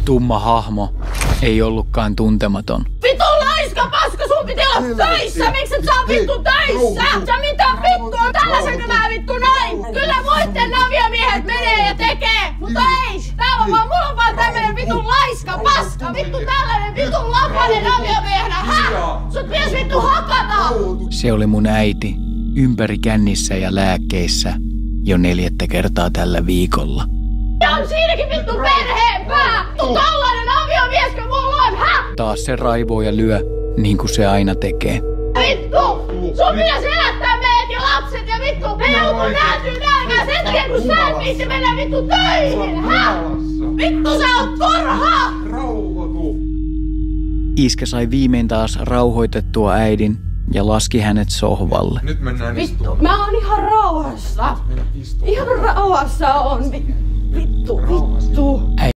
Tumma hahmo ei ollutkaan tuntematon. Vittu laiska paska, sun piti olla töissä! Miksi et saa vittu töissä? Sä mitä vittu on tällaisenko mä vittu näin? Kyllä muitten aviomiehet menee ja tekee, mutta ei! Täällä on vaan, mulla on vaan tämmönen vittu laiska paska! Vittu tällainen vittu lapainen aviomiehenä, Sut pitäis vittu hakata! Se oli mun äiti, ympäri kännissä ja lääkkeissä, jo 4. kertaa tällä viikolla. Ja on siinäkin vittu perheenpää! Tollainen aviomieskö mulla on, Taas se raivoo ja lyö, niin kuin se aina tekee. Vittu! Sun pitäis elättää meidät ja lapset ja vittu! He joutuu näätyy nälkään sen takia, kun sä et viitti mennä vittu töihin, Vittu sä oot turha! Rauhoitu! Iskä sai viimein taas rauhoitettua äidin ja laski hänet sohvalle. Nyt mennään istumaan. Mä oon ihan rauhassa. Mennä istumaan. Ihan rauhassa on. Vittu.